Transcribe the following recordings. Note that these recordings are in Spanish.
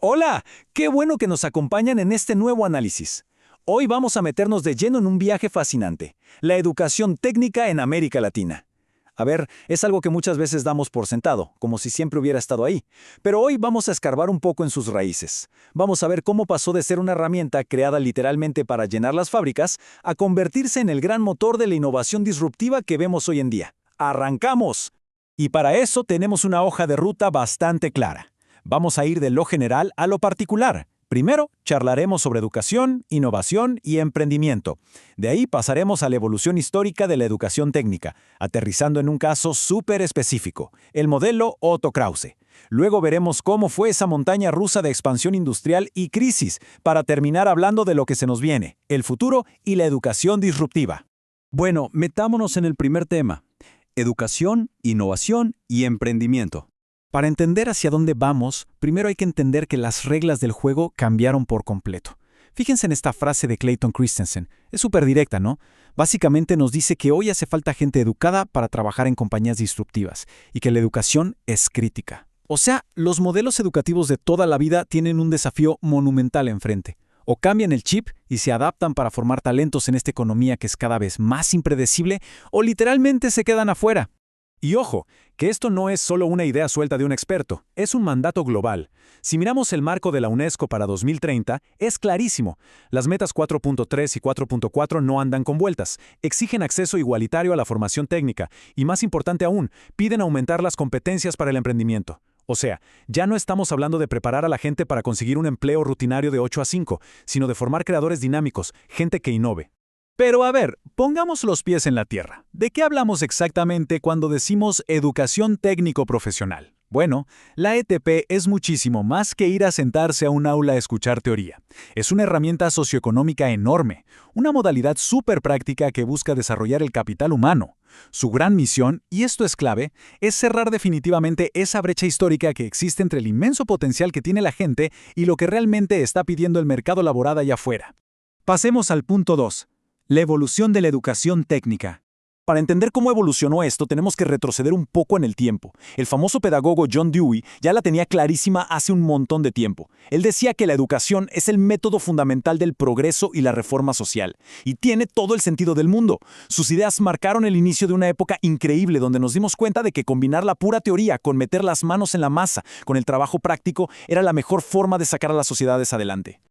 Hola, qué bueno que nos acompañan en este nuevo análisis. Hoy vamos a meternos de lleno en un viaje fascinante, la educación técnica en América Latina. A ver, es algo que muchas veces damos por sentado, como si siempre hubiera estado ahí. Pero hoy vamos a escarbar un poco en sus raíces. Vamos a ver cómo pasó de ser una herramienta creada literalmente para llenar las fábricas a convertirse en el gran motor de la innovación disruptiva que vemos hoy en día. ¡Arrancamos! Y para eso tenemos una hoja de ruta bastante clara. Vamos a ir de lo general a lo particular. Primero, charlaremos sobre educación, innovación y emprendimiento. De ahí pasaremos a la evolución histórica de la educación técnica, aterrizando en un caso súper específico, el modelo Otto Krause. Luego veremos cómo fue esa montaña rusa de expansión industrial y crisis, para terminar hablando de lo que se nos viene, el futuro y la educación disruptiva. Bueno, metámonos en el primer tema: educación, innovación y emprendimiento. Para entender hacia dónde vamos, primero hay que entender que las reglas del juego cambiaron por completo. Fíjense en esta frase de Clayton Christensen. Es súper directa, ¿no? Básicamente nos dice que hoy hace falta gente educada para trabajar en compañías disruptivas y que la educación es crítica. O sea, los modelos educativos de toda la vida tienen un desafío monumental enfrente. O cambian el chip y se adaptan para formar talentos en esta economía que es cada vez más impredecible, o literalmente se quedan afuera. Y ojo, que esto no es solo una idea suelta de un experto, es un mandato global. Si miramos el marco de la UNESCO para 2030, es clarísimo. Las metas 4.3 y 4.4 no andan con vueltas, exigen acceso igualitario a la formación técnica y, más importante aún, piden aumentar las competencias para el emprendimiento. O sea, ya no estamos hablando de preparar a la gente para conseguir un empleo rutinario de 8 a 5, sino de formar creadores dinámicos, gente que innove. Pero a ver, pongamos los pies en la tierra. ¿De qué hablamos exactamente cuando decimos educación técnico-profesional? Bueno, la ETP es muchísimo más que ir a sentarse a un aula a escuchar teoría. Es una herramienta socioeconómica enorme, una modalidad súper práctica que busca desarrollar el capital humano. Su gran misión, y esto es clave, es cerrar definitivamente esa brecha histórica que existe entre el inmenso potencial que tiene la gente y lo que realmente está pidiendo el mercado laboral allá afuera. Pasemos al punto 2. La evolución de la educación técnica. Para entender cómo evolucionó esto, tenemos que retroceder un poco en el tiempo. El famoso pedagogo John Dewey ya la tenía clarísima hace un montón de tiempo. Él decía que la educación es el método fundamental del progreso y la reforma social. Y tiene todo el sentido del mundo. Sus ideas marcaron el inicio de una época increíble donde nos dimos cuenta de que combinar la pura teoría con meter las manos en la masa, con el trabajo práctico, era la mejor forma de sacar a las sociedades adelante.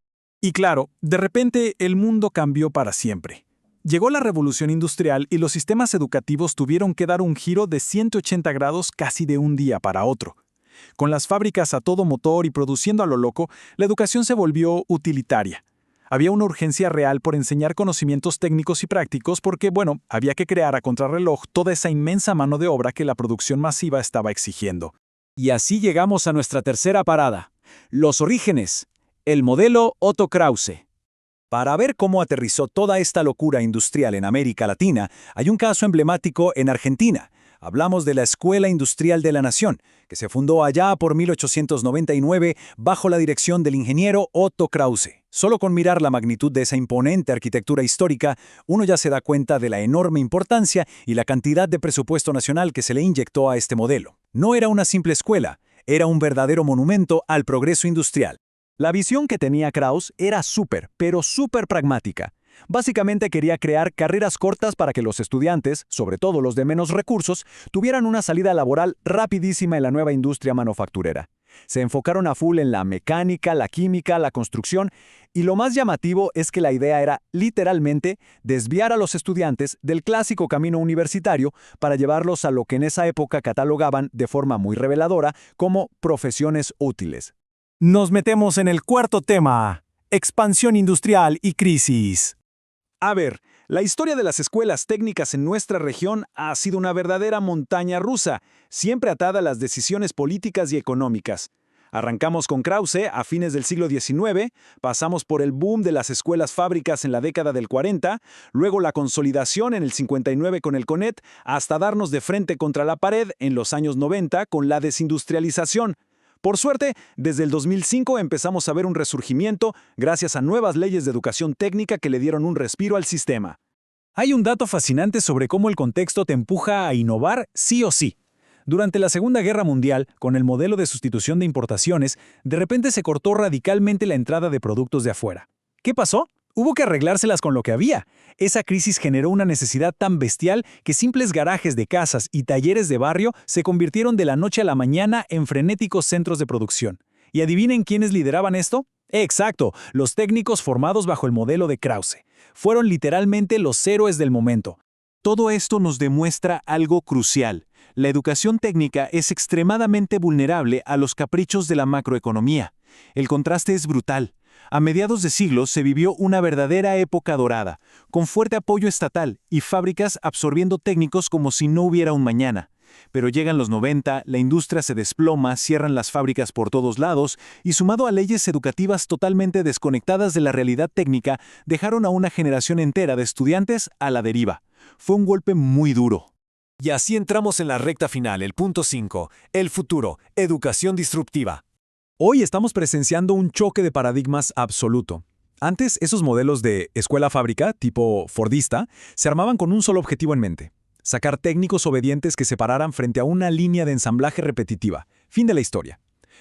Y claro, de repente el mundo cambió para siempre. Llegó la revolución industrial y los sistemas educativos tuvieron que dar un giro de 180 grados casi de un día para otro. Con las fábricas a todo motor y produciendo a lo loco, la educación se volvió utilitaria. Había una urgencia real por enseñar conocimientos técnicos y prácticos porque, había que crear a contrarreloj toda esa inmensa mano de obra que la producción masiva estaba exigiendo. Y así llegamos a nuestra tercera parada: los orígenes. El modelo Otto Krause. Para ver cómo aterrizó toda esta locura industrial en América Latina, hay un caso emblemático en Argentina. Hablamos de la Escuela Industrial de la Nación, que se fundó allá por 1899 bajo la dirección del ingeniero Otto Krause. Solo con mirar la magnitud de esa imponente arquitectura histórica, uno ya se da cuenta de la enorme importancia y la cantidad de presupuesto nacional que se le inyectó a este modelo. No era una simple escuela, era un verdadero monumento al progreso industrial. La visión que tenía Krause era pero súper pragmática. Básicamente quería crear carreras cortas para que los estudiantes, sobre todo los de menos recursos, tuvieran una salida laboral rapidísima en la nueva industria manufacturera. Se enfocaron a full en la mecánica, la química, la construcción, y lo más llamativo es que la idea era, literalmente, desviar a los estudiantes del clásico camino universitario para llevarlos a lo que en esa época catalogaban de forma muy reveladora como profesiones útiles. Nos metemos en el cuarto tema: expansión industrial y crisis. A ver, la historia de las escuelas técnicas en nuestra región ha sido una verdadera montaña rusa, siempre atada a las decisiones políticas y económicas. Arrancamos con Krause a fines del siglo XIX, pasamos por el boom de las escuelas fábricas en la década del 40, luego la consolidación en el 59 con el CONET, hasta darnos de frente contra la pared en los años 90 con la desindustrialización. Por suerte, desde el 2005 empezamos a ver un resurgimiento gracias a nuevas leyes de educación técnica que le dieron un respiro al sistema. Hay un dato fascinante sobre cómo el contexto te empuja a innovar sí o sí. Durante la Segunda Guerra Mundial, con el modelo de sustitución de importaciones, de repente se cortó radicalmente la entrada de productos de afuera. ¿Qué pasó? Hubo que arreglárselas con lo que había. Esa crisis generó una necesidad tan bestial que simples garajes de casas y talleres de barrio se convirtieron de la noche a la mañana en frenéticos centros de producción. ¿Y adivinen quiénes lideraban esto? Exacto, los técnicos formados bajo el modelo de Krause. Fueron literalmente los héroes del momento. Todo esto nos demuestra algo crucial. La educación técnica es extremadamente vulnerable a los caprichos de la macroeconomía. El contraste es brutal. A mediados de siglo se vivió una verdadera época dorada, con fuerte apoyo estatal y fábricas absorbiendo técnicos como si no hubiera un mañana. Pero llegan los 90, la industria se desploma, cierran las fábricas por todos lados y sumado a leyes educativas totalmente desconectadas de la realidad técnica, dejaron a una generación entera de estudiantes a la deriva. Fue un golpe muy duro. Y así entramos en la recta final, el punto 5, el futuro, educación disruptiva. Hoy estamos presenciando un choque de paradigmas absoluto. Antes, esos modelos de escuela-fábrica, tipo fordista, se armaban con un solo objetivo en mente: sacar técnicos obedientes que se pararan frente a una línea de ensamblaje repetitiva. Fin de la historia.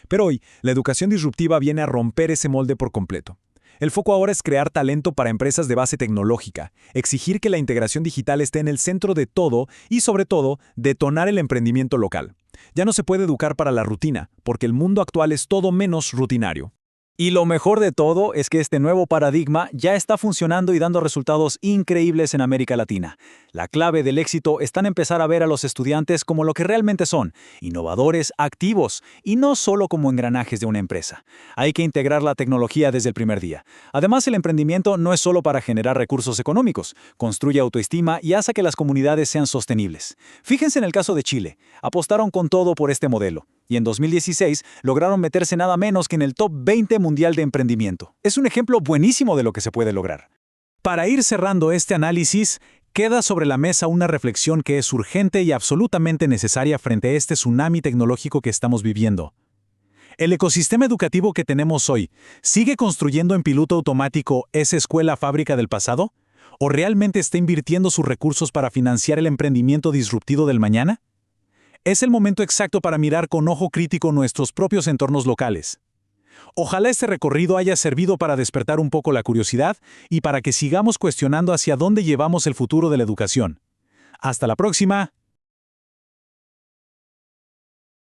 Pero hoy, la educación disruptiva viene a romper ese molde por completo. El foco ahora es crear talento para empresas de base tecnológica, exigir que la integración digital esté en el centro de todo y, sobre todo, detonar el emprendimiento local. Ya no se puede educar para la rutina, porque el mundo actual es todo menos rutinario. Y lo mejor de todo es que este nuevo paradigma ya está funcionando y dando resultados increíbles en América Latina. La clave del éxito está en empezar a ver a los estudiantes como lo que realmente son: innovadores, activos, y no solo como engranajes de una empresa. Hay que integrar la tecnología desde el primer día. Además, el emprendimiento no es solo para generar recursos económicos, construye autoestima y hace que las comunidades sean sostenibles. Fíjense en el caso de Chile. Apostaron con todo por este modelo, y en 2016 lograron meterse nada menos que en el top 20 mundial de emprendimiento. Es un ejemplo buenísimo de lo que se puede lograr. Para ir cerrando este análisis, queda sobre la mesa una reflexión que es urgente y absolutamente necesaria frente a este tsunami tecnológico que estamos viviendo. ¿El ecosistema educativo que tenemos hoy sigue construyendo en piloto automático esa escuela-fábrica del pasado? ¿O realmente está invirtiendo sus recursos para financiar el emprendimiento disruptivo del mañana? Es el momento exacto para mirar con ojo crítico nuestros propios entornos locales. Ojalá este recorrido haya servido para despertar un poco la curiosidad y para que sigamos cuestionando hacia dónde llevamos el futuro de la educación. Hasta la próxima.